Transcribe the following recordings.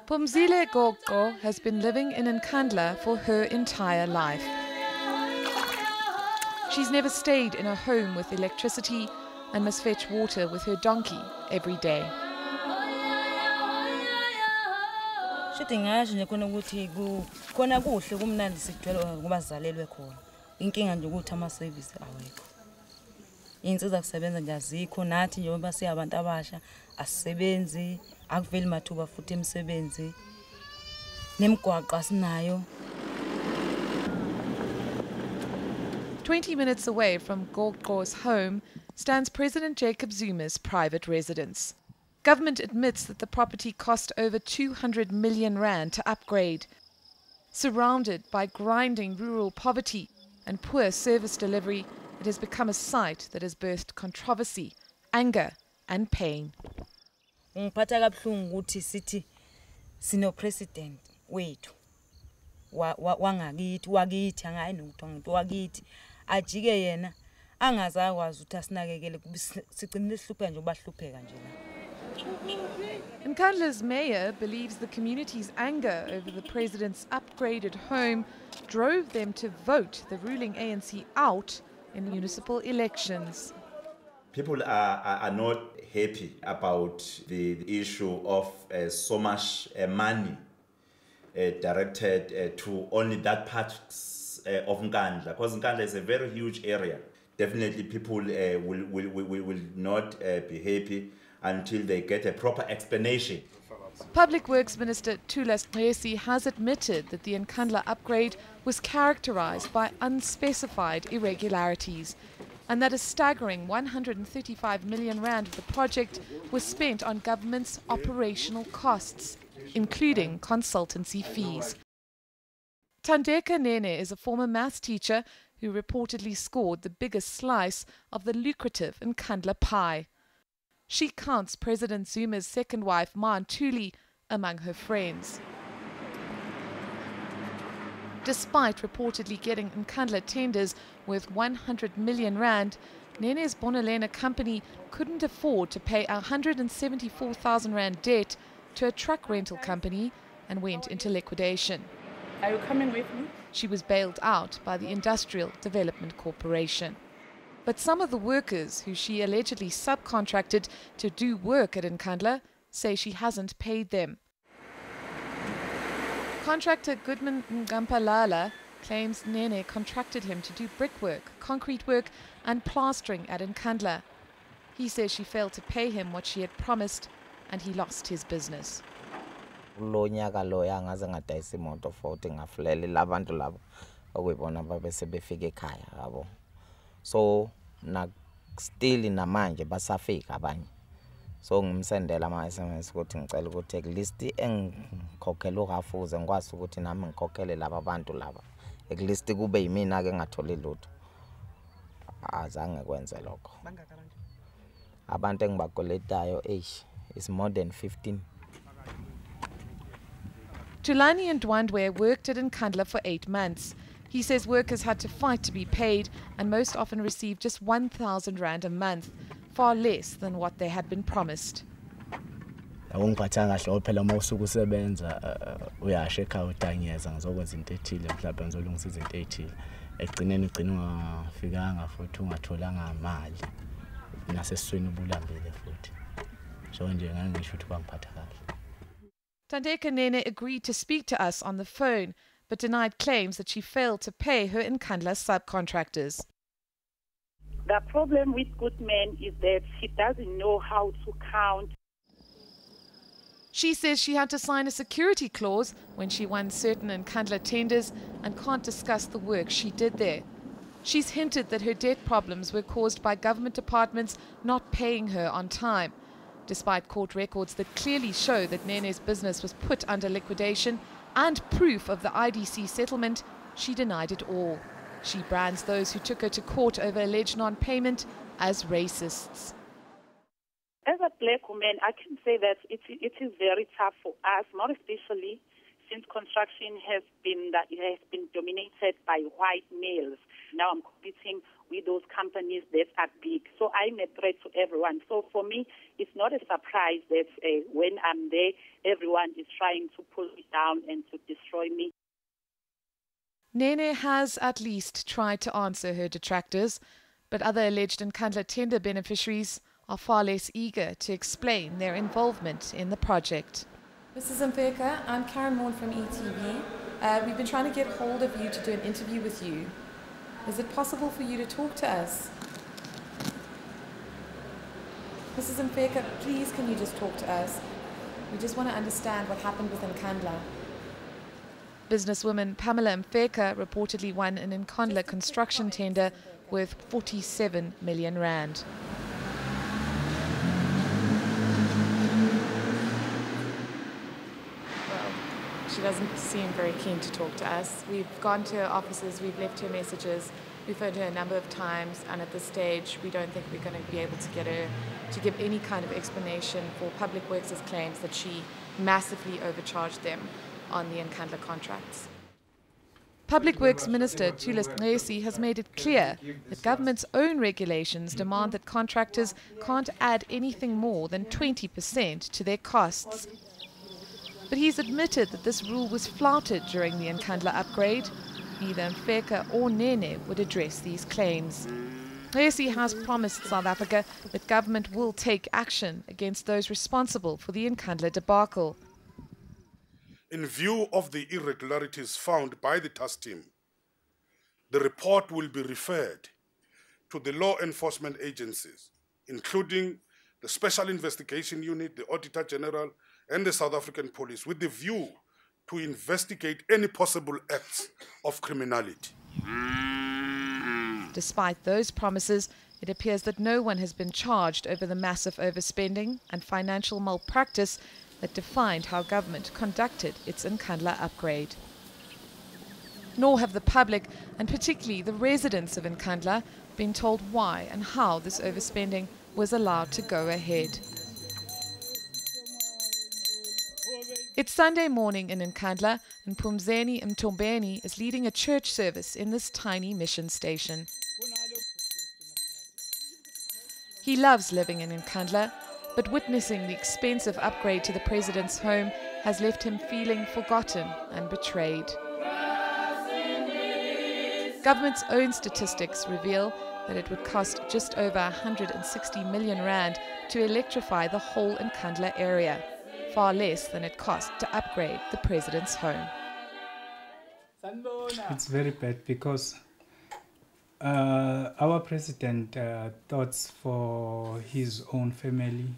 MPUMZENI Gogo has been living in Nkandla for her entire life. She's never stayed in a home with electricity and must fetch water with her donkey every day. Insiza kusebenza nje azikho nathi njengoba siyabantu abasha asisebenzi akuveli mathuba futhi emsebenzi nemigwaqo asinayo. 20 minutes away from Gogo's home stands President Jacob Zuma's private residence. Government admits that the property cost over 200 million rand to upgrade. Surrounded by grinding rural poverty and poor service delivery, it has become a site that has birthed controversy, anger and pain. Ngiphatha kabuhlungu ukuthi sithi sino president wethu wangakithi wakithi angayi nokuthiwa wakithi ajike yena angazakwazi ukuthi asinakekele sigcine sihluphe nje ubahlupheka nje la. Nkandla's mayor believes the community's anger over the president's upgraded home drove them to vote the ruling ANC out in municipal elections. People are not happy about the issue of so much money directed to only that part of Nkandla, because Nkandla is a very huge area. Definitely people will not be happy until they get a proper explanation. Public Works Minister THULANI has admitted that the Nkandla upgrade was characterized by unspecified irregularities and that a staggering 135 million rand of the project was spent on government's operational costs, including consultancy fees. Thandeka Nene is a former maths teacher who reportedly scored the biggest slice of the lucrative Nkandla pie. She counts President Zuma's second wife, Thuli, among her friends. Despite reportedly getting Nkandla tenders worth 100 million rand, Nene's Bonolena company couldn't afford to pay 174,000 rand debt to a truck rental company and went into liquidation. Are you coming with me? She was bailed out by the Industrial Development Corporation. But some of the workers who she allegedly subcontracted to do work at Nkandla say she hasn't paid them. Contractor GOODMAN claims Nene contracted him to do brickwork, concrete work and plastering at Nkandla. He says she failed to pay him what she had promised and he lost his business. So still namanje basafika abanye. So ngimsendela ama SMS ukuthi ngicela ukuthi at least engikhokhela uhafuze ngikwazi ukuthi nami ngikhokhele laba bantu laba. At least kube yimina ke ngatholi lutho. Azange kwenze lokho. Abantu engibakoletayo is more than 15. THULANI and NDWANDWE worked at Nkandla for 8 months. He says workers had to fight to be paid and most often received just 1,000 rand a month, far less than what they had been promised. Ngiphatha kahle phela uma usuku usebenza uyasheka utanyeza ngizokwenza into ethile mhlawumbe ngizolungisa izinto ezithile egcineni ugcina ungafikanga futhi ungatholanga imali nasesisweni ubulambile futhi so nje ngeke ngisho ukuthi kwangiphatha kahle. Thandeka Nene agreed to speak to us on the phone but denied claims that she failed to pay her Nkandla subcontractors. The problem with GOODMAN is that she doesn't know how to count. She says she had to sign a security clause when she won certain Nkandla tenders and can't discuss the work she did there. She's hinted that her debt problems were caused by government departments not paying her on time. Despite court records that clearly show that Nene's business was put under liquidation and proof of the IDC settlement, she denied it all. She brands those who took her to court over alleged non-payment as racists. As a black woman, I can say that it is very tough for us, more especially since construction has been dominated by white males. Now I'm competing with those companies that are big. So I'm a threat to everyone. So for me, it's not a surprise that when I'm there, everyone is trying to pull me down and to destroy me. Nene has at least tried to answer her detractors, but other alleged Nkandla tender beneficiaries are far less eager to explain their involvement in the project. Mrs. Mfeka, I'm Karen Morn from ETV. We've been trying to get hold of you to do an interview with you. Is it possible for you to talk to us? Mrs. Mfeka, please can you just talk to us? We just want to understand what happened with Nkandla. Businesswoman Pamela Mfeka reportedly won an Nkandla construction tender worth 47 million rand. She doesn't seem very keen to talk to us. We've gone to her offices, we've left her messages, we've phoned her a number of times, and at this stage we don't think we're going to be able to get her to give any kind of explanation for Public Works' claims that she massively overcharged them on the Nkandla contracts. Public Works Minister THULANI has made it clear that government's own regulations demand that contractors can't add anything more than 20% to their costs. But he's admitted that this rule was flouted during the Nkandla upgrade. Neither Mfeka or Nene would address these claims. Resi has promised South Africa that government will take action against those responsible for the Nkandla debacle. In view of the irregularities found by the task team, the report will be referred to the law enforcement agencies, including the Special Investigation Unit, the Auditor General, and the South African Police, with the view to investigate any possible acts of criminality. Despite those promises, it appears that no one has been charged over the massive overspending and financial malpractice that defined how government conducted its Nkandla upgrade. Nor have the public, and particularly the residents of Nkandla, been told why and how this overspending was allowed to go ahead. It's Sunday morning in Nkandla, and MPUMZENI is leading a church service in this tiny mission station. He loves living in Nkandla, but witnessing the expensive upgrade to the president's home has left him feeling forgotten and betrayed. Government's own statistics reveal that it would cost just over 160 million rand to electrify the whole Nkandla area, far less than it cost to upgrade the president's home. It's very bad because our president thoughts for his own family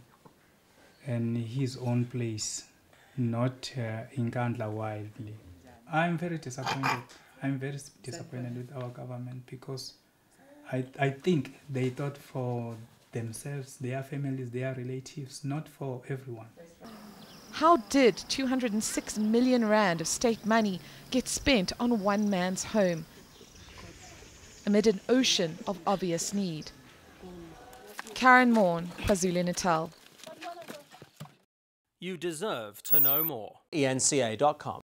and his own place, not Nkandla wildly. I'm very disappointed. I'm very disappointed with our government because I think they thought for themselves, their families, their relatives, not for everyone. How did 206 million rand of state money get spent on one man's home amid an ocean of obvious need? Karen Morn, KwaZulu-Natal. You deserve to know more. eNCA.com